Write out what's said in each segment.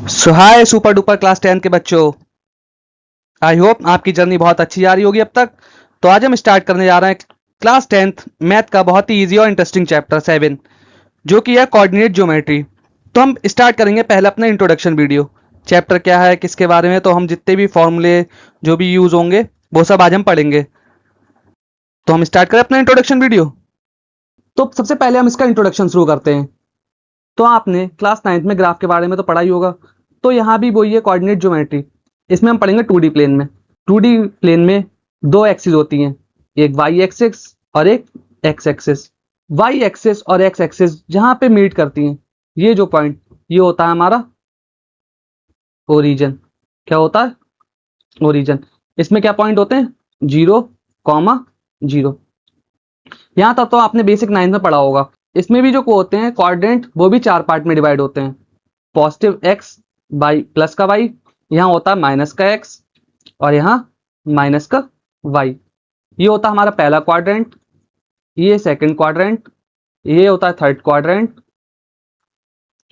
सो हाय super duper class 10 के बच्चों। I hope आपकी जर्नी बहुत अच्छी जा रही होगी अब तक। तो आज हम स्टार्ट करने जा रहे हैं क्लास 10th मैथ का बहुत ही इजी और इंटरेस्टिंग चैप्टर 7 जो कि है कोऑर्डिनेट ज्योमेट्री। तो हम स्टार्ट करेंगे पहले अपना इंट्रोडक्शन वीडियो। चैप्टर क्या है, किसके बारे में, तो हम जितने भी फॉर्मूले जो भी यूज होंगे वो सब आज हम पढ़ेंगे। तो हम स्टार्ट करें अपना इंट्रोडक्शन वीडियो। तो सबसे पहले हम इसका इंट्रोडक्शन शुरू करते हैं। तो आपने क्लास 9th में ग्राफ के बारे में तो पढ़ा ही होगा। तो यहाँ भी वही है कोऑर्डिनेट ज्योमेट्री। इसमें हम पढ़ेंगे 2D प्लेन में। 2D प्लेन में दो एक्सिस होती हैं, एक वाई एक्सिस और एक एक्स एक्सिस। वाई एक्सिस और एक्स एक्सिस जहां पे मीट करती हैं, ये जो पॉइंट ये होता है हमारा ओरिजिन। क्या होता है? ओरिजिन। इसमें क्या पॉइंट होते हैं? 0, 0। यहां तक तो आपने बेसिक 9 में पढ़ा होगा। इसमें भी जो होते हैं कोऑर्डिनेट वो भी 4 पार्ट में डिवाइड होते हैं। पॉजिटिव एक्स बाई प्लस का वाई, यहाँ होता है माइनस का एक्स और यहाँ माइनस का वाई। ये होता है हमारा पहला क्वाड्रेंट, ये सेकंड क्वाड्रेंट, ये होता है थर्ड क्वाड्रेंट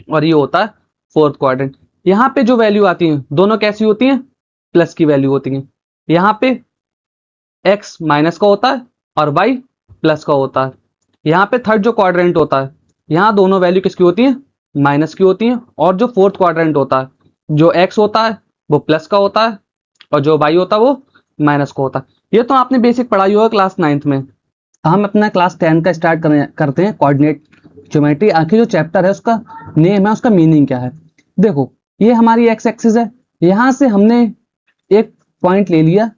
और ये होता है फोर्थ क्वाड्रेंट। यहाँ पे जो वैल्यू आती है दोनों कैसी होती हैं? प्लस की वैल्यू होती है। यहाँ पे एक्स माइनस का होता है और वाई प्लस का होता है। यहाँ पे थर्ड जो क्वाड्रेंट होता है, यहाँ दोनों वैल्यू किसकी होती है? माइनस की होती है। और जो फोर्थ क्वाड्रेंट होता है, जो एक्स होता है वो प्लस का होता है और जो वाई होता है वो माइनस का होता है। ये तो आपने बेसिक पढ़ाई होगा क्लास 9th में। हम अपना क्लास 10 का स्टार्ट करते हैं कोऑर्डिनेट ज्योमेट्री। आखिर जो चैप्टर है उसका नेम है, उसका मीनिंग क्या है। देखो, ये हमारी एक्स एक्सिस है। यहां से हमने एक पॉइंट ले लिया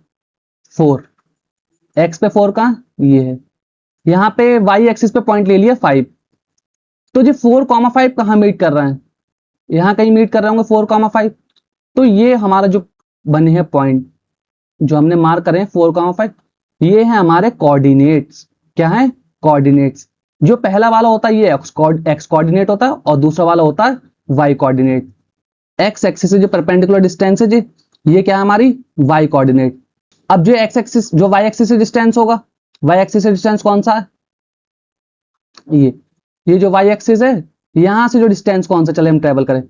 4। एक्स पे 4 कहां? ये है। यहाँ पे वाई एक्सिस पे पॉइंट ले लिया 5। तो ये 4,5 कहाँ मीट कर रहे हैं? यहाँ कहीं मीट कर रहे होंगे 4,5। तो ये हमारा जो बने हैं पॉइंट जो हमने मार्क करे हैं 4,5, ये है हमारे कोऑर्डिनेट्स। क्या है? कोऑर्डिनेट्स। जो पहला वाला होता है ये एक्स कोऑर्डिनेट होता है और दूसरा वाला होता है वाई कोऑर्डिनेट। एक्स एक्सिस से जो परपेंडिकुलर डिस्टेंस है जी, ये क्या है? हमारी वाई कोऑर्डिनेट। अब जो एक्स एक्सिस जो वाई एक्सिस से डिस्टेंस होगा, वाई एक्सिस से डिस्टेंस कौन सा है? ये जो वाई एक्सिस है, यहां से जो डिस्टेंस कौन सा चले हम ट्रेवल करें,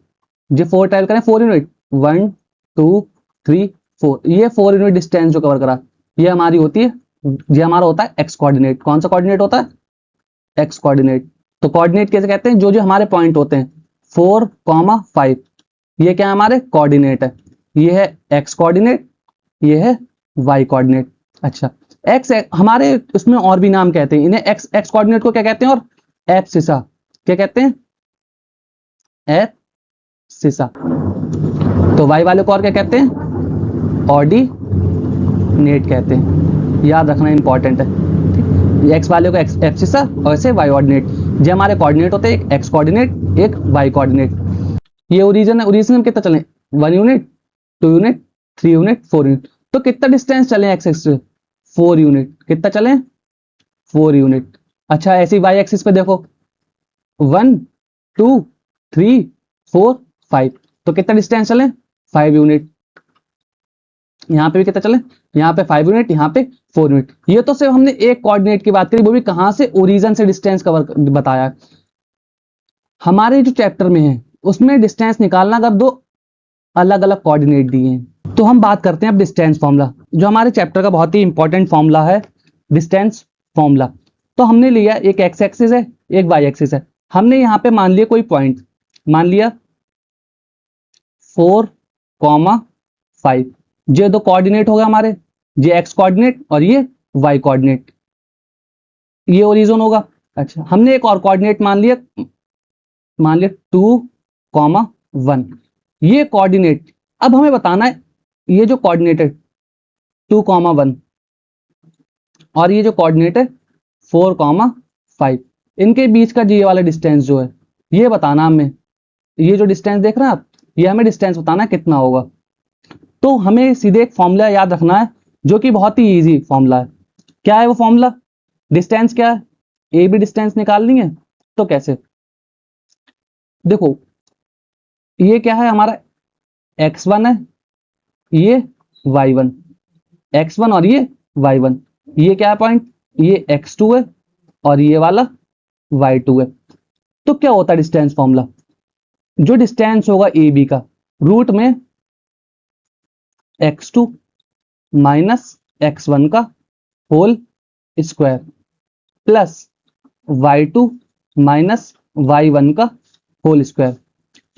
जो 4 ट्रेवल करें 4 यूनिट, 1 2 3 4, ये 4 यूनिट डिस्टेंस जो कवर करा, ये हमारी होती है, ये हमारा होता है एक्स कोऑर्डिनेट। कौन सा कोऑर्डिनेट होता है? X coordinate. तो कोऑर्डिनेट कैसे कहते हैं? जो जो हमारे पॉइंट होते हैं 4,5, ये क्या हमारे कोऑर्डिनेट है। ये है एक्स कोऑर्डिनेट, ये है वाई कोऑर्डिनेट। अच्छा, एक्स हमारे उसमें और भी नाम कहते हैं इन्हें। एक्स एक्स कोऑर्डिनेट को क्या कहते हैं? और एब्सिसा क्या कहते हैं? एब्सिसा। तो वाई वाले को और क्या कहते हैं? ऑर्डिनेट कहते हैं। याद रखना इंपॉर्टेंट है। एक्स वाले को एब्सिसा और ऐसे वाई ऑर्डिनेट। जो हमारे कोऑर्डिनेट होते हैं, एक एक्स कोऑर्डिनेट एक वाई कोऑर्डिनेट। ये ओरिजिन है। ओरिजिन में कितना चले? 1 यूनिट, 2 यूनिट, 3 यूनिट, 4 यूनिट। तो कितना डिस्टेंस चले एक्स एक्सिस से? 4 यूनिट। कितना चले? 4 यूनिट। अच्छा, ऐसी वाई एक्सिस पे देखो 1 2 3 4 5, तो कितना डिस्टेंस चले? 5 यूनिट। यहाँ पे भी कितना चले? यहाँ पे 5 यूनिट, यहाँ पे 4 यूनिट। ये तो सिर्फ हमने एक कोऑर्डिनेट की बात करी, वो भी कहां से? ओरिजिन से डिस्टेंस कवर बताया। हमारे जो चैप्टर में है उसमें डिस्टेंस निकालना अगर दो अलग अलग कोऑर्डिनेट दिए हैं। तो हम बात करते हैं अब डिस्टेंस फॉर्मूला, जो हमारे चैप्टर का बहुत ही इंपॉर्टेंट फॉर्मूला है, डिस्टेंस फॉर्मूला। तो हमने लिया एक एक्स एक्सिस है, एक वाई एक्सिस है। हमने यहाँ पे मान लिया कोई पॉइंट, मान लिया 4,5। ये दो कोऑर्डिनेट हो गए हमारे, ये एक्स कोऑर्डिनेट और ये वाई कोऑर्डिनेट, ये ओरिजिन होगा। अच्छा, हमने एक और कोऑर्डिनेट मान लिया 2,1। ये कोऑर्डिनेट अब हमें बताना है, ये जो कोऑर्डिनेट है 2,1 और ये जो कोऑर्डिनेट है 4,5, इनके बीच का ये वाला डिस्टेंस जो है ये बताना हमें। ये जो डिस्टेंस देख रहे हैं आप, ये हमें डिस्टेंस बताना है कितना होगा। तो हमें सीधे एक फॉर्मूला याद रखना है जो कि बहुत ही इजी फॉर्मूला है। क्या है वो फॉर्मूला? डिस्टेंस क्या है? ए बी डिस्टेंस निकालनी है। तो कैसे? देखो, ये क्या है हमारा? x1 है, ये y1, x1 और ये y1। ये क्या है पॉइंट? ये x2 है और ये वाला y2 है। तो क्या होता है डिस्टेंस फॉर्मूला? जो डिस्टेंस होगा ए बी का, रूट में x2 माइनस x1 का whole square plus y2 minus y1 का होल स्क्वायर।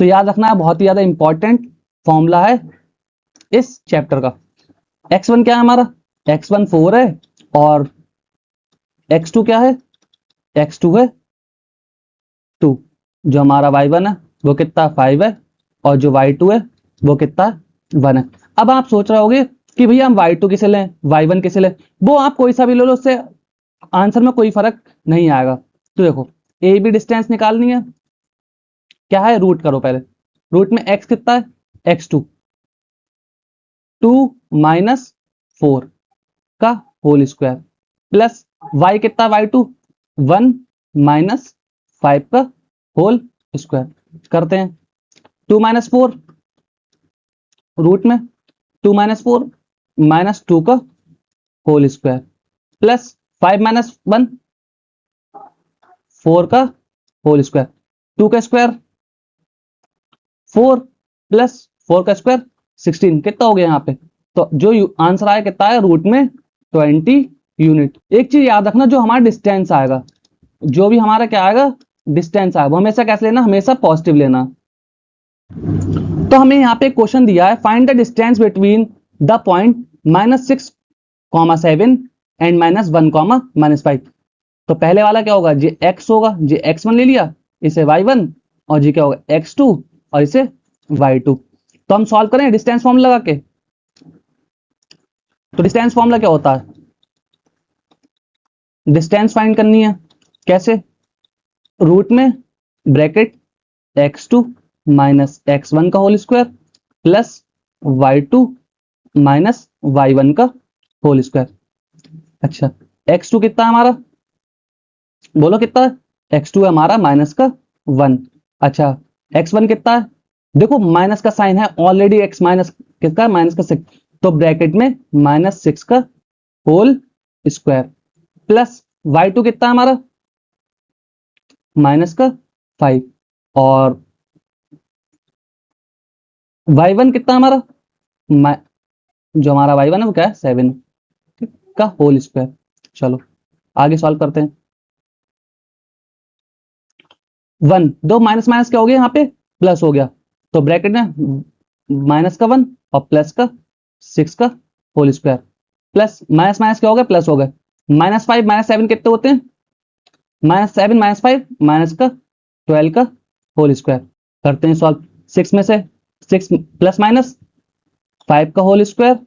तो याद रखना है, बहुत ही ज्यादा इंपॉर्टेंट फॉर्मूला है इस चैप्टर का। x1 क्या है हमारा, x1 4 है और x2 क्या है, x2 है 2। जो हमारा y1 है वो कितना 5 है और जो y2 है वो कितना 1 है। अब आप सोच रहे होगे कि भैया हम y2 किसे लें, y1 किसे लें। वो आप कोई सा भी ले लो, उससे आंसर में कोई फर्क नहीं आएगा। तो देखो ए बी डिस्टेंस निकालनी है, क्या है, रूट करो पहले। रूट में x कितना है, x2 2 माइनस 4 का होल स्क्वायर प्लस y कितना, y2 1 माइनस 5 का होल स्क्वायर। करते हैं 2 माइनस 4, रूट में 2 माइनस 4 माइनस 2 का होल स्क्वायर प्लस 5 माइनस 1 4 का होल स्क्वायर। 2 का स्क्वायर 4 प्लस 4 का स्क्वायर 16, कितना हो गया यहाँ पे। तो जो आंसर आया कितना है, रूट में 20 यूनिट। एक चीज याद रखना, जो हमारा डिस्टेंस आएगा, जो भी हमारा क्या आएगा डिस्टेंस आएगा, वो हमेशा कैसे लेना, हमेशा पॉजिटिव लेना। तो हमें यहाँ पे क्वेश्चन दिया है, find the distance between the point -6,7 and -1, -5। तो पहले वाला क्या होगा, जी x होगा, जी x1 ले लिया, इसे y1, और जी क्या होगा x2 और इसे y2। तो हम सॉल्व करें डिस्टेंस फॉर्मूला लगा के। तो डिस्टेंस फॉर्मूला क्या होता है, डिस्टेंस फाइंड करनी है कैसे, रूट में ब्रैकेट x2 माइनस x1 का whole square plus y2 minus y1 का होल स्क्वायर। अच्छा x2 कितना है हमारा, बोलो कितना है, x2 है हमारा माइनस का 1। अच्छा x1 कितना है, देखो माइनस का साइन है ऑलरेडी, x माइनस कितना है, माइनस का 6। तो ब्रैकेट में -6 का होल स्क्वायर प्लस y2 कितना है हमारा, माइनस का 5, और y1 कितना हमारा, जो हमारा y1 है वो क्या है 7 का होल स्क्वायर। चलो आगे सॉल्व करते हैं। 1 दो माइनस माइनस क्या हो गया, यहाँ पे प्लस हो गया, तो ब्रैकेट में माइनस का 1 और प्लस का 6 का whole square plus minus minus क्या हो गया, प्लस हो गया, -5 -7 कितने होते हैं, -7 -5 माइनस का 12 का होल स्क्वायर। करते हैं सॉल्व, 6 में से 6 प्लस माइनस 5 का होल स्क्वायर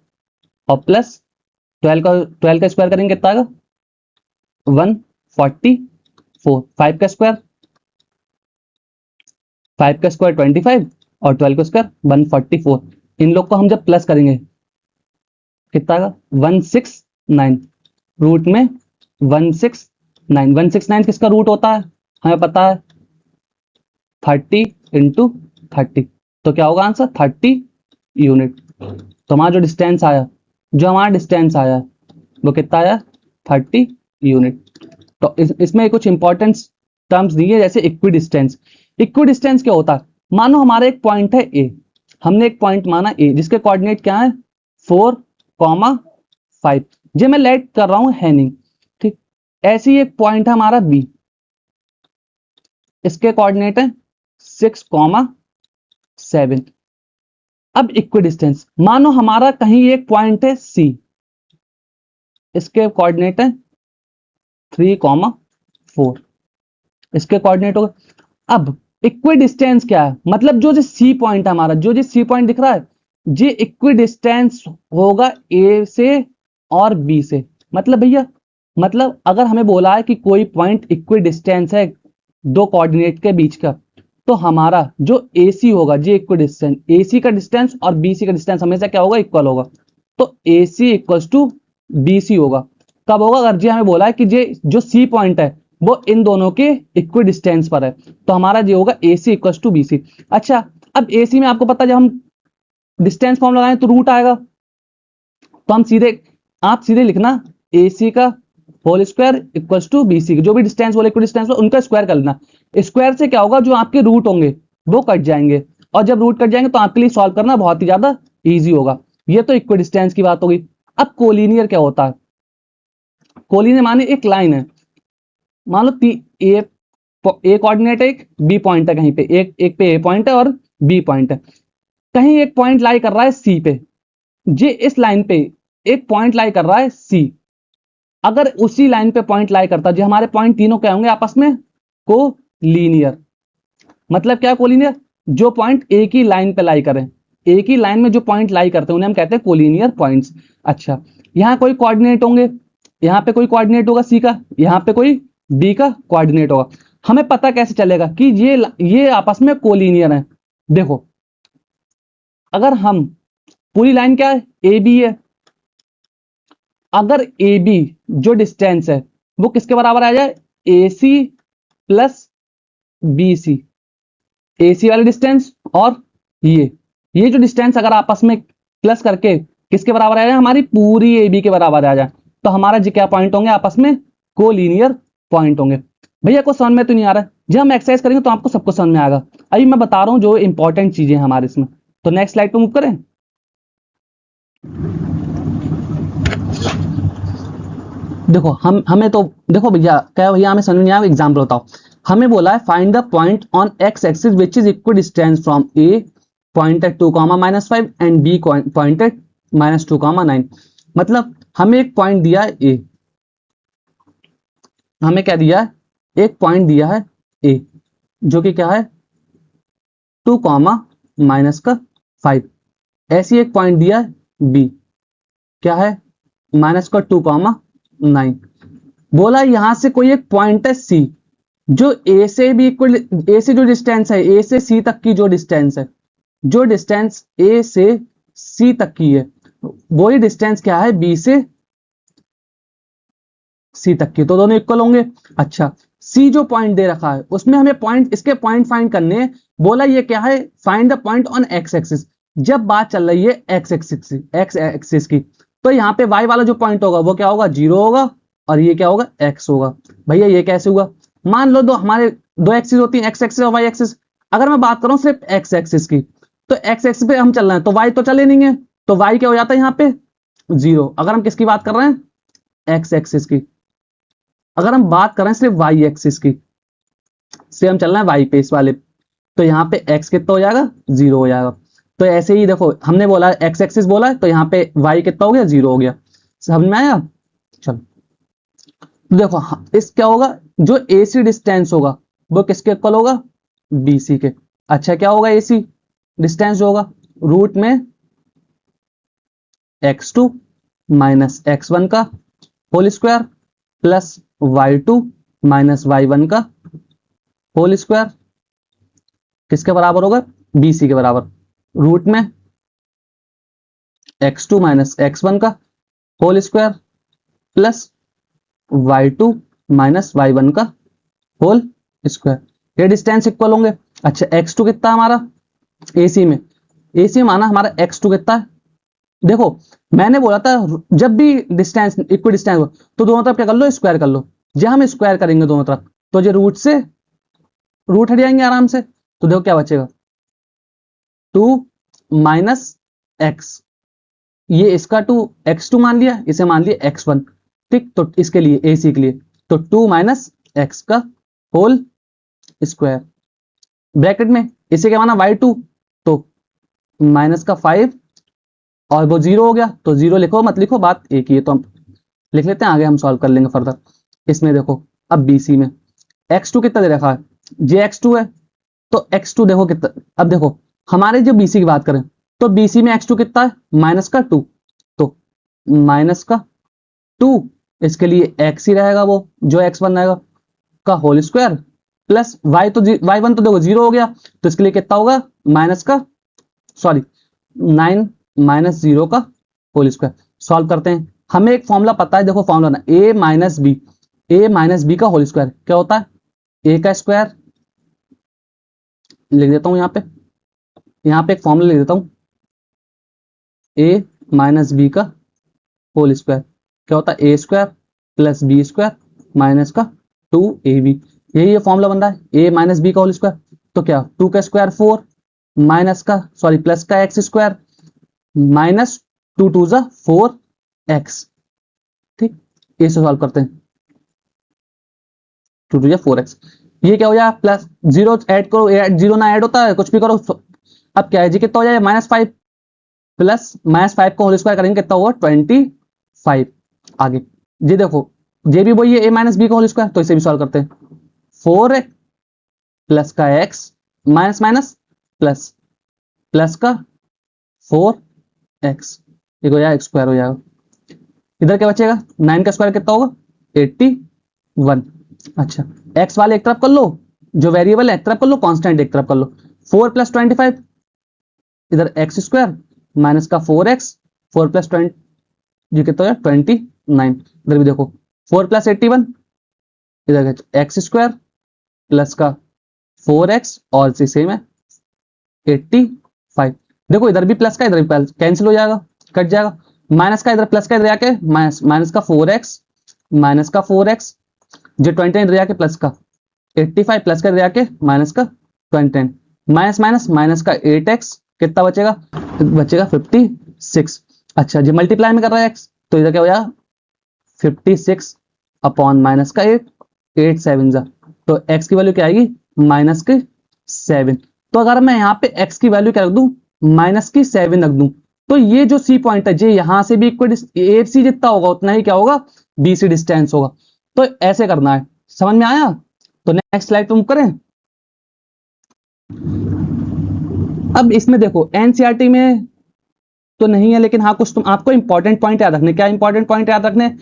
और प्लस 12 का स्क्वायर करेंगे कितना आएगा 144, 5 का स्क्वायर 25 और 12 का स्क्वायर 144। इन लोग को हम जब प्लस करेंगे कितना आएगा 169, रूट में 169। 169 किसका रूट होता है, हमें पता है 30 × 30। तो क्या होगा आंसर 30 यूनिट। तो हमारा जो डिस्टेंस आया, वो कितना आया 30 यूनिट। तो इसमें कुछ इंपॉर्टेंट टर्म्स दिए, जैसे इक्वी डिस्टेंस। इक्वी डिस्टेंस क्या होता है, मानो हमारा एक पॉइंट है ए, हमने एक पॉइंट माना ए जिसके कोऑर्डिनेट क्या है 4,5, जो मैं लेट कर रहा हूं हैनिंग, ठीक। ऐसे ही एक पॉइंट है हमारा बी, इसके कोऑर्डिनेट है 6,7। अब इक्वी डिस्टेंस, मानो हमारा कहीं एक पॉइंट है सी, इसके कोऑर्डिनेट है 3,4, इसके कोऑर्डिनेट होगा। अब इक्वी डिस्टेंस क्या है, मतलब जो सी पॉइंट है हमारा, जो सी पॉइंट दिख रहा है, ये इक्वी डिस्टेंस होगा ए से और बी से। मतलब भैया, मतलब अगर हमें बोला है कि कोई पॉइंट इक्वी डिस्टेंस है दो कोऑर्डिनेट के बीच का, तो हमारा जो AC होगा, जे इक्वी डिस्टेंस, AC का डिस्टेंस और BC का डिस्टेंस हमेशा क्या होगा, इक्वल होगा। तो AC इक्वल्स टू BC होगा। कब होगा, अगर जी हमें बोला है कि जे जो C पॉइंट है वो इन दोनों के इक्वी डिस्टेंस पर है, तो हमारा ये होगा AC इक्वल्स टू BC। अच्छा अब AC में आपको पता है, जब हम डिस्टेंस फॉर्म लगाएं तो रूट आएगा, तो हम आप सीधे लिखना AC का whole square equals to BC, जो भी डिस्टेंस बोले इक्वी डिस्टेंस उनका स्क्वायर कर लेना। स्क्वायर से क्या होगा, जो आपके रूट होंगे वो कट जाएंगे, और जब रूट कट जाएंगे तो आपके लिए सॉल्व करना बहुत ही ज्यादा इजी होगा। ये तो इक्विडिस्टेंस की बात होगी। अब कोलिनियर क्या होता है? कोलिनियर माने एक लाइन है, मान लो ए कोऑर्डिनेट है, एक बी पॉइंट है, कहीं पे एक पे ए पॉइंट है और बी पॉइंट है, कहीं एक पॉइंट लाई कर रहा है सी पे, जे इस लाइन पे एक पॉइंट लाई कर रहा है सी। अगर उसी लाइन पे पॉइंट लाई करता, जो हमारे पॉइंट तीनों क्या होंगे आपस में? कोलिनियर। मतलब क्या कोलिनियर? जो पॉइंट एक ही लाइन पे लाई करें, एक ही लाइन में जो पॉइंट लाई करते हैं उन्हें हम कहते हैं कोलिनियर पॉइंट्स। अच्छा, यहाँ कोई कोऑर्डिनेट होंगे, यहाँ पे कोई कोऑर्डिनेट होगा सी का, यहाँ पे कोई बी का कोऑर्डिनेट होगा। हमें पता कैसे चलेगा कि ये आपस में कोलिनियर है? देखो, अगर हम पूरी लाइन क्या है? ए बी है। अगर ए बी जो डिस्टेंस है वो किसके बराबर आ जाए? ए सी प्लस बी सी। ए सी वाली डिस्टेंस और ये जो डिस्टेंस अगर आपस में प्लस करके किसके बराबर आ जाए? हमारी पूरी ए बी के बराबर आ जाए, तो हमारा जो क्या पॉइंट होंगे आपस में? कोलिनियर पॉइंट होंगे। भैया को समझ में तो नहीं आ रहा है? जब हम एक्सरसाइज करेंगे तो आपको सबको समझ में आएगा। अभी मैं बता रहा हूं जो इंपॉर्टेंट चीजें हैं हमारे इसमें। तो नेक्स्ट स्लाइड पे मूव करें। देखो हमें तो देखो भैया, क्या भैया हमें समझ में नहीं आया? एग्जाम्पल बताओ। हमें बोला है find the point on X axis which is equal distance from A point at 2, -5 and B point at -2, 9। मतलब हमें एक पॉइंट दिया है ए, हमें क्या दिया है? एक पॉइंट दिया है ए, जो कि क्या है? 2, -5। ऐसी एक पॉइंट दिया है बी, क्या है? -2, 9। बोला यहां से कोई एक पॉइंट है सी, जो ए से भी इक्वल, ए से जो डिस्टेंस है, ए से सी तक की जो डिस्टेंस है, जो डिस्टेंस ए से सी तक की है, वही डिस्टेंस क्या है? बी से सी तक की, तो दोनों इक्वल होंगे। अच्छा, सी जो पॉइंट दे रखा है उसमें हमें पॉइंट, इसके पॉइंट फाइंड करने हैं। बोला ये क्या है? Find the point on X axis. जब बात चल रही है एक्स एक्सिस की, तो यहाँ पे वाई वाला जो पॉइंट होगा वो क्या होगा? 0 होगा, और ये क्या होगा? एक्स होगा। भैया ये कैसे हुआ? मान लो हमारे दो एक्सिस होती है, एक्स एक्सिस और वाई एक्सिस। अगर मैं बात करूं सिर्फ एक्स एक्सिस की, तो एक्स एक्सिस पे हम चल रहे हैं तो वाई तो चले नहीं है, तो वाई क्या हो जाता है यहाँ पे? 0। अगर हम किसकी बात कर रहे हैं? एक्स एक्सिस की। अगर हम बात करें सिर्फ वाई एक्सिस की, से हम चल रहे हैं वाई पे, इस वाले, तो यहाँ पे एक्स कितना हो जाएगा? 0 हो जाएगा। तो ऐसे ही देखो, हमने बोला एक्स एक्सिस बोला है, तो यहाँ पे वाई कितना हो गया? 0 हो गया। समझ में आया? चलो, तो देखो इस क्या होगा? जो ए सी डिस्टेंस होगा वो किसके इक्वल होगा? बी सी के। अच्छा, क्या होगा? ए सी डिस्टेंस जो होगा, रूट में x2 -x1 का whole square plus y2 -y1 का होल स्क्वायर, किसके बराबर होगा? BC के बराबर। रूट में x2 -x1 का whole square plus y2 -y1 का होल स्क्वायर। ये डिस्टेंस इक्वल होंगे। अच्छा, x2 कितना है हमारा? AC में, AC माना हमारा x2 कितना है? देखो, मैंने बोला था जब भी डिस्टेंस इक्वल डिस्टेंस हो तो दोनों तरफ क्या कर लो? स्क्वायर कर लो। जब हम स्क्वायर करेंगे दोनों तरफ, तो जो रूट से रूट हट जाएंगे आराम से, तो देखो क्या बचेगा? 2 -x, ये इसका 2 x2 मान लिया, इसे मान लिया x1। ठीक, तो इसके लिए AC के लिए तो 2 -x का होल स्क्वायर, ब्रैकेट में इसे क्या माना? y2, तो माइनस का 5, और वो 0 हो गया, तो 0 लिखो मत लिखो, बात एक ही है, तो हम लिख लेते हैं, आगे हम सॉल्व कर लेंगे फर्दर। इसमें देखो, अब BC में x2 कितना दे रखा है? जे x2 है, तो x2 देखो कितना। अब देखो, हमारे जो BC की बात करें, तो BC में x2 कितना है? -2, तो माइनस का 2, इसके लिए x ही रहेगा, वो जो x1 रहेगा का होल स्क्वायर प्लस y1 तो देखो 0 हो गया, तो इसके लिए कितना होगा? माइनस का, सॉरी 9 -0 का होल स्क्वायर। सॉल्व करते हैं। हमें एक फॉर्मूला पता है, देखो फॉर्मूला ना, a माइनस बी का होल स्क्वायर क्या होता है? a का स्क्वायर लिख देता हूं यहाँ पे एक फॉर्मूला लिख देता हूं, a माइनस बी का होल स्क्वायर क्या होता है? a square plus B square minus का 2ab। यही ये फॉर्मूला बन रहा है, a माइनस बी का होल स्क्वायर। तो क्या 2 का स्क्वायर 4, माइनस का सॉरी प्लस का एक्स स्क्वायर माइनस 2 2 जा 4x। ठीक, ये से सॉल्व करते हैं। 2 2 जा 4x, ये क्या हो जाएगा प्लस जीरो ऐड करो, जीरो ना ऐड होता है कुछ भी करो। अब क्या है जी, कितना हो जाएगा -5 प्लस -5 को होल स्क्वायर करेंगे कितना हुआ 25। आगे ये देखो ये भी वही है a माइनस बी का होल स्क्वायर, तो इसे भी सॉल्व करते हैं। 4x प्लस का x minus minus plus plus का 4x, ये हो जाएगा x स्क्वायर हो जाएगा। इधर क्या बचेगा 9 का स्क्वायर कितना होगा 81। अच्छा x वाले एक तरफ कर लो, जो वेरिएबल है एक तरफ कर लो, कांस्टेंट एक तरफ कर लो। 4 प्लस 25 इधर x स्क्वायर माइनस का 4x 4 प्लस 20 ये कितना हो जाएगा 29। इधर भी देखो 4 प्लस 81 इधर एक्स स्क्वायर प्लस का 4x और सेम है 85। देखो इधर भी प्लस का इधर भी प्लस, कैंसिल हो जाएगा कट जाएगा। माइनस का इधर प्लस का इधर आके माइनस का 4x माइनस का 4x जो 29 इधर आके प्लस का 85 प्लस का इधर आके माइनस का 29 माइनस माइनस माइनस का 8x कितना बचेगा 56। अच्छा जी मल्टीप्लाई में कर रहा है x, तो इधर क्या हो जाएगा 56 अपॉन माइनस का 8 7 जा, तो x की वैल्यू क्या आएगी -7। तो अगर मैं यहाँ पे x की वैल्यू क्या रख दूं -7 रख दूं, तो ये जो सी पॉइंट है ये यहां से भी इक्वल ए सी जितना होगा उतना ही क्या होगा बी सी डिस्टेंस होगा। तो ऐसे करना है, समझ में आया? तो नेक्स्ट स्लाइड पे मूव करें। अब इसमें देखो एनसीईआरटी में तो नहीं है, लेकिन हाँ कुछ तुम आपको इंपॉर्टेंट पॉइंट याद रखने। क्या इंपॉर्टेंट पॉइंट याद रखने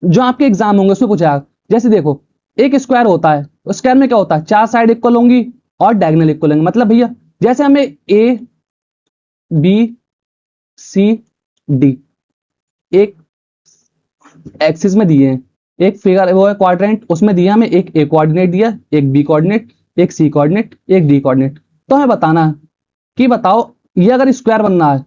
जो आपके एग्जाम होंगे उसमें पूछा। जैसे देखो एक स्क्वायर होता है, स्क्वायर में क्या होता है 4 साइड इक्वल होंगी और डायगोनल इक्वल होंगे। मतलब भैया जैसे हमें ए बी सी डी एक एक्सिस में दिए हैं, एक फिगर वो है क्वाड्रेंट, उसमें दिया हमें एक ए कोऑर्डिनेट दिया, एक बी कोऑर्डिनेट, एक सी कोऑर्डिनेट, एक डी कोऑर्डिनेट। तो हमें बताना है कि बताओ ये अगर स्क्वायर बनना है,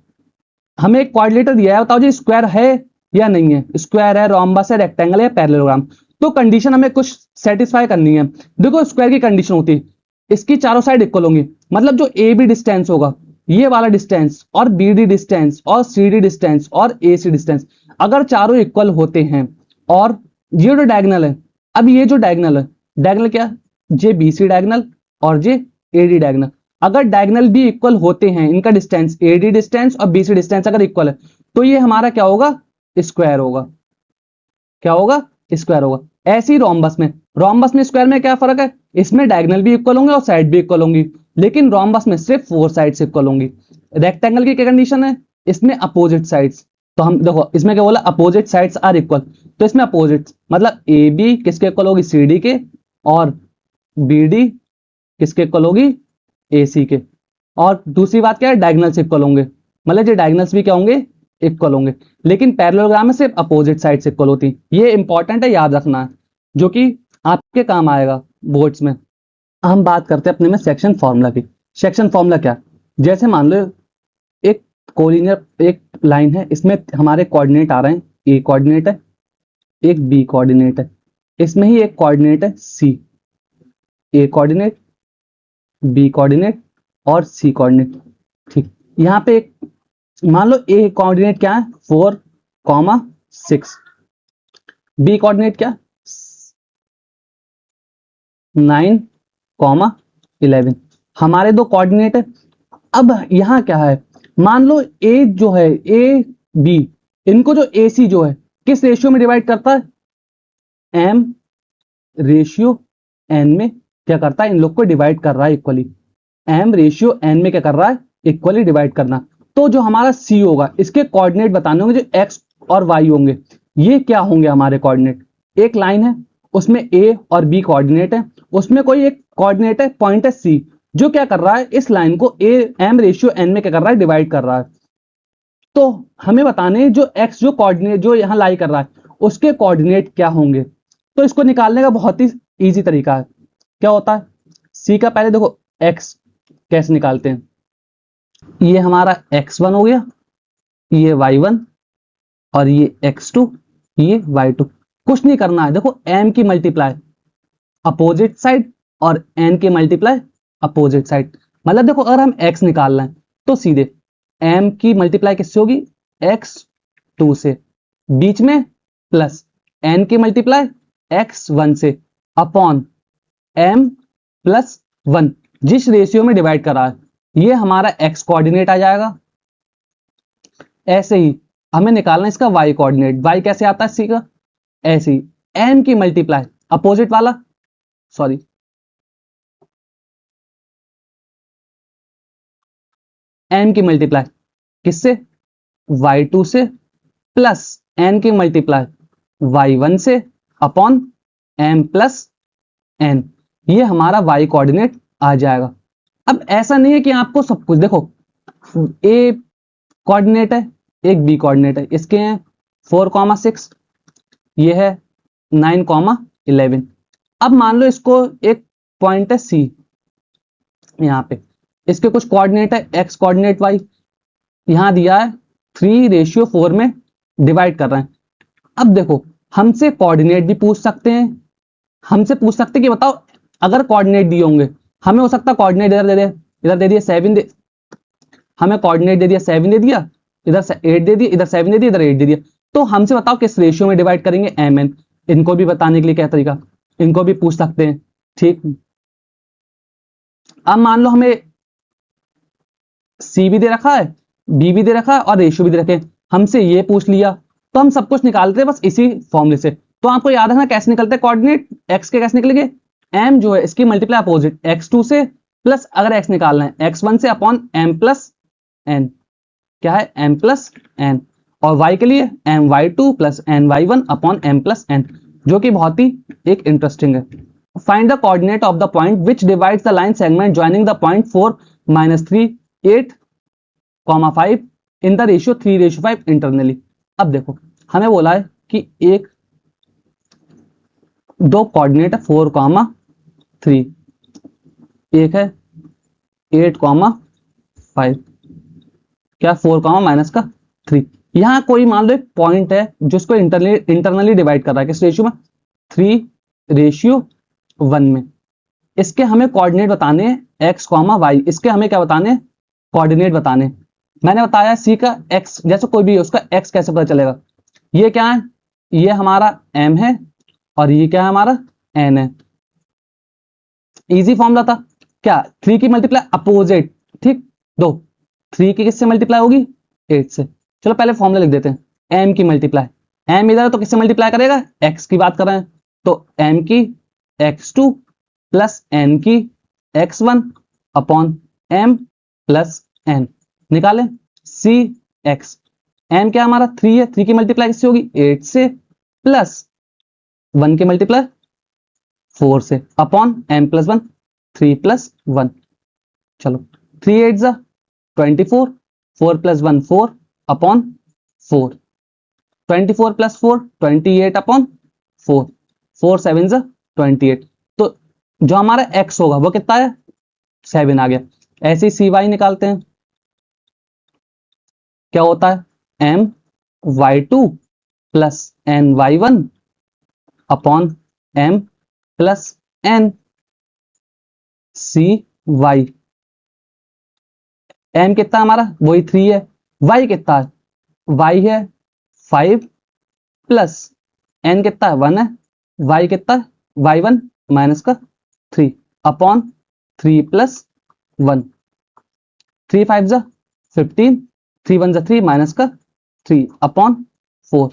हमें एक कोऑर्डिनेटर दिया है, बताओ जी स्क्वायर है या नहीं है, स्क्वायर है, रोम्बस है, रेक्टेंगल है, पैरेललोग्राम। तो कंडीशन हमें कुछ सेटिस्फाई करनी है। देखो स्क्वायर की कंडीशन होती है इसकी चारों साइड इक्वल होंगी, मतलब जो ए बी डिस्टेंस होगा ये वाला डिस्टेंस और बी डी डिस्टेंस और सी डी डिस्टेंस और ए सी डिस्टेंस अगर चारों इक्वल होते हैं, और ये जो डायगोनल है, अब ये जो डायगोनल है, डायगोनल क्या जे बी सी डायगोनल और जे ए डी डायगोनल, अगर डायगोनल भी इक्वल होते हैं, इनका डिस्टेंस ए डी डिस्टेंस और बी सी डिस्टेंस अगर इक्वल है, तो ये हमारा क्या होगा स्क्वायर होगा। क्या होगा स्क्वायर होगा। ऐसे ही रोम्बस में स्क्वायर में क्या फर्क है, इसमें डायगोनल भी इक्वल होंगे और साइड भी इक्वल होंगी, लेकिन रोम्बस में सिर्फ 4 साइड्स इक्वल होंगी। रेक्टेंगल की क्या कंडीशन है, इसमें अपोजिट साइड्स। तो हम देखो इसमें क्या बोला अपोजिट साइड्स आर इक्वल, तो इसमें अपोजिट मतलब ए बी किसके इक्वल होगी सी डी के, और बी डी किसके इक्वल होगी ए सी के। और दूसरी बात क्या है डायगोनल से इक्वल होंगे, मतलब ये डायगोनल्स भी क्या होंगे इक्वल होंगे, लेकिन पैरेललोग्राम में सिर्फ अपोजिट साइड से इक्वल होती। ये इंपॉर्टेंट है, याद रखना है, जो कि आपके काम आएगा बोर्ड्स में। हम बात करते हैं अपने में सेक्शन फॉर्मूला की। सेक्शन फॉर्मूला क्या, जैसे मान लो एक कोलिनियर एक लाइन है, इसमें हमारे कोऑर्डिनेट आ रहे हैं, ए कोऑर्डिनेट है, एक बी कोऑर्डिनेट है, इसमें ही एक कोऑर्डिनेट है सी, ए कोऑर्डिनेट, बी कोऑर्डिनेट और सी कोऑर्डिनेट। ठीक, यहाँ पे एक मान लो ए कोऑर्डिनेट क्या है 4,6, बी कोऑर्डिनेट क्या 9,11, हमारे दो कोऑर्डिनेट है। अब यहां क्या है, मान लो ए जो है ए बी, इनको जो ए सी जो है किस रेशियो में डिवाइड करता है, एम रेशियो एन में क्या करता है, इन लोग को डिवाइड कर रहा है इक्वली। एम रेशियो एन में क्या कर रहा है इक्वली डिवाइड करना। तो जो हमारा सी होगा इसके कोऑर्डिनेट बताने होंगे, जो एक्स और वाई होंगे ये क्या होंगे हमारे कोऑर्डिनेट। एक लाइन है उसमें ए और बी कोऑर्डिनेट है, उसमें कोई एक कोऑर्डिनेट है पॉइंट है सी, जो क्या कर रहा है इस लाइन को ए एम रेशियो एन में क्या कर रहा है डिवाइड कर रहा है। तो हमें बताने जो एक्स जो कोऑर्डिनेट जो यहां लाई कर रहा है उसके कोऑर्डिनेट क्या होंगे। तो इसको निकालने का बहुत ही इजी तरीका है। क्या होता है सी का, पहले देखो एक्स कैसे निकालते हैं, ये हमारा x1 हो गया, ये y1 और ये x2, ये y2। कुछ नहीं करना है, देखो m की मल्टीप्लाई अपोजिट साइड और n की मल्टीप्लाई अपोजिट साइड, मतलब देखो अगर हम x निकाल रहे हैं तो सीधे m की मल्टीप्लाई किससे होगी, x2 से, बीच में प्लस n की मल्टीप्लाई x1 से अपॉन m प्लस 1, जिस रेशियो में डिवाइड करा है ये हमारा x कोऑर्डिनेट आ जाएगा। ऐसे ही हमें निकालना है इसका y कोऑर्डिनेट। y कैसे आता है सी का, ऐसे ही m की मल्टीप्लाई अपोजिट वाला, सॉरी m की मल्टीप्लाई किससे, y2 से, प्लस n की मल्टीप्लाई y1 से अपॉन m प्लस n, ये हमारा y कोऑर्डिनेट आ जाएगा। अब ऐसा नहीं है कि आपको सब कुछ देखो, a कोऑर्डिनेट है, एक b कोऑर्डिनेट है, इसके हैं 4,6, ये है 9,11। अब मान लो इसको एक पॉइंट है c, यहाँ पे इसके कुछ कोऑर्डिनेट है x कोऑर्डिनेट y, यहां दिया है 3:4 में डिवाइड कर रहे हैं। अब देखो हमसे कोऑर्डिनेट भी पूछ सकते हैं, हमसे पूछ सकते हैं कि बताओ अगर कोऑर्डिनेट दिए होंगे, हमें हो सकता है कोऑर्डिनेट इधर दे दिया 7 दे, हमें कोऑर्डिनेट दे दिया 7 दे दिया, इधर 8 दे दिया, इधर 7 दे दिया, इधर 8 दे दिया, तो हमसे बताओ किस रेशियो में डिवाइड करेंगे, mn। इनको भी बताने के लिए क्या तरीका, इनको भी पूछ सकते हैं, ठीक। अब मान लो हमें सी भी दे रखा है, बी भी दे रखा है और रेशियो भी दे रखे हैं, हमसे ये पूछ लिया, तो हम सब कुछ निकालते हैं बस इसी फॉर्मूले से। तो आपको याद रखना कैसे निकलते हैं कोऑर्डिनेट, x के कैसे निकलेंगे, m जो है इसकी मल्टीप्लाई अपोजिट x2 से, प्लस अगर x निकालना है x1 से अपॉन m प्लस n, क्या है m प्लस n, और y के लिए my2 plus ny1 upon m plus n, जो कि बहुत ही एक इंटरेस्टिंग है। Find the coordinate of the point which divides the line segment joining the point 4-3 8,5 in the ratio 3:5 internally. अब देखो हमें बोला है कि एक दो कोऑर्डिनेट है 4,3, एक है 8,5, क्या 4,-3। यहां कोई मान लो एक पॉइंट है जिसको इंटरनली डिवाइड कर रहा है किस रेशियो में, 3:1 में। इसके हमें कोऑर्डिनेट बताने हैं x, y, इसके हमें क्या बताने हैं, कोऑर्डिनेट बताने। मैंने बताया सी का x, जैसे कोई भी है उसका x कैसे पता चलेगा, ये क्या है, ये हमारा m है और ये क्या है हमारा n है। इजी फॉर्मूला था क्या, 3 की मल्टीप्लाई अपोजिट, ठीक, दो 3 की किससे मल्टीप्लाई होगी, 8 से। चलो पहले फॉर्मूला लिख देते हैं, m की मल्टीप्लाई, m इधर है तो किससे मल्टीप्लाई करेगा, x की बात कर रहे हैं तो m की x2 प्लस n की x1 upon m plus n, निकालें सी एक्स। m क्या हमारा 3 है, 3 की मल्टीप्लाई किससे होगी, 8 से, प्लस 1 की मल्टीप्लाई 4 से अपॉन m प्लस 1, 3 प्लस 1। चलो 3 8 जा 24, 4 प्लस 1 4 अपॉन 4, 24 प्लस 4 28 अपॉन 4, 4 7 जा 28। तो जो हमारा x होगा वो कितना है, 7 आ गया। ऐसे ही सी वाई निकालते हैं, क्या होता है my2 plus ny1 upon m plus n, सी वाई। m कितना हमारा वही 3 है, y कितना है, y है 5 प्लस n कितना है 1 है, y कितना है y1 माइनस का 3 अपॉन 3 प्लस 1, 3 5 जा 15, 3 1 जा 3 माइनस का 3 अपॉन 4,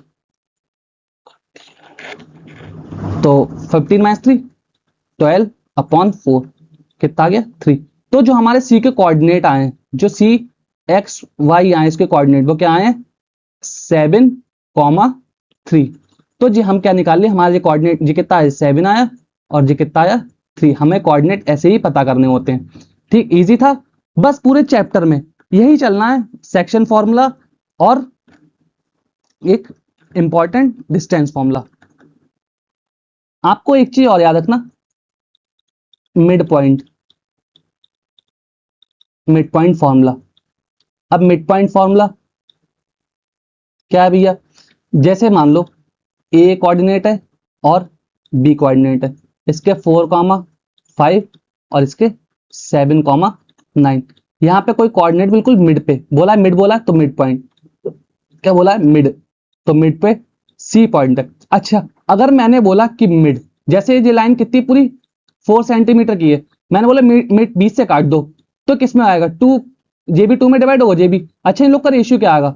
तो 15 माइनस 3 12 अपॉन 4, कितना आ गया 3। तो जो हमारे सी के कोऑर्डिनेट आए हैं, जो सी एक्स वाई आए इसके कोऑर्डिनेट वो क्या आए हैं 7,3। तो जी हम क्या निकाल लिए, हमारे कोऑर्डिनेट जी कितना है 7 आया और जी कितना आया 3। हमें कोऑर्डिनेट ऐसे ही पता करने होते हैं, ठीक, इजी था। बस पूरे चैप्टर में यही चलना है, सेक्शन फॉर्मूला और एक इंपॉर्टेंट डिस्टेंस फॉर्मूला। आपको एक चीज और याद रखना, मिड पॉइंट फॉर्मूला। अब मिड पॉइंट फॉर्मूला क्या है भैया, जैसे मान लो ए कोऑर्डिनेट है और बी कोऑर्डिनेट है, इसके 4,5 और इसके 7,3। 9। यहाँ पे कोई कोऑर्डिनेट बिल्कुल मिड पे बोला, मिड बोला तो मिड पॉइंट, क्या बोला है मिड, तो मिड पे सी पॉइंट तक। अच्छा अगर मैंने बोला कि मिड, जैसे ये लाइन कितनी पूरी 4 सेंटीमीटर की है, मैंने बोला मिड मिड 20 से काट दो, तो किस में आएगा 2, जे भी 2 में डिवाइड होगा जे भी। अच्छा इन लोग का रेशियो क्या आएगा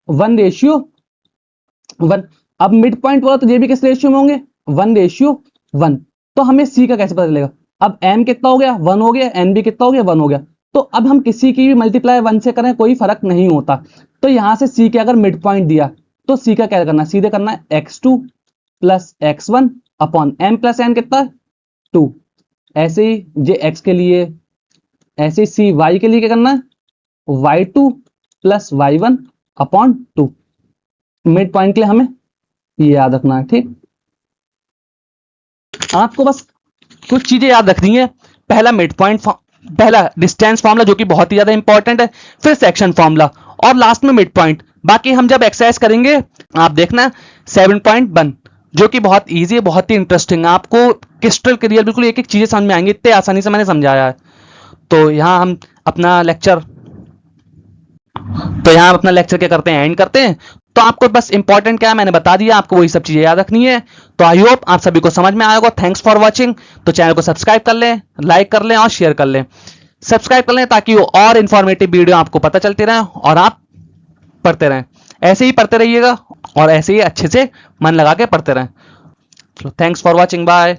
1:1। अब मिड पॉइंट बोला तो जे भी किस रेशियो में होंगे 1:1। तो हमें सी का कैसे पता चलेगा, अब एम कितना हो गया 1 हो गया, एन भी कितना हो गया 1 हो गया। तो अब हम किसी की भी मल्टीप्लाई 1 से करें कोई फर्क नहीं होता। तो यहां से सी के अगर मिड पॉइंट दिया तो सी का क्या करना है, सीधे करना है x2 plus x1 upon m plus n कितना है 2। ऐसे ही जे x के लिए, ऐसे ही सी y के लिए क्या करना है y2 plus y1 upon 2। Mid point के लिए हमें ये याद रखना है, ठीक। आपको बस कुछ चीजें याद रखनी है। पहला मिड पॉइंट, पहला डिस्टेंस फॉर्मूला जो कि बहुत ही ज्यादा इंपॉर्टेंट है, फिर सेक्शन फॉर्मूला, और लास्ट में मिड पॉइंट। बाकी हम जब एक्सरसाइज करेंगे आप देखना 7.1 जो कि बहुत इजी है, बहुत ही इंटरेस्टिंग है, आपको क्रिस्टल क्लियर बिल्कुल एक एक चीजें समझ में आएंगी, इतने आसानी से मैंने समझाया है। तो यहाँ हम अपना लेक्चर तो यहाँ अपना लेक्चर क्या करते हैं एंड करते हैं। तो आपको बस इंपॉर्टेंट क्या है मैंने बता दिया, आपको वही सब चीजें याद रखनी है। तो आई होप आप सभी को समझ में आएगा। Thanks for watching. तो चैनल को सब्सक्राइब कर लें, लाइक कर लें और शेयर कर लें। सब्सक्राइब कर लें ताकि वो और इंफॉर्मेटिव वीडियो आपको पता चलती रहे और आप पढ़ते रहें। ऐसे ही पढ़ते रहिएगा और ऐसे ही अच्छे से मन लगा के पढ़ते रहें। Thanks for watching, bye.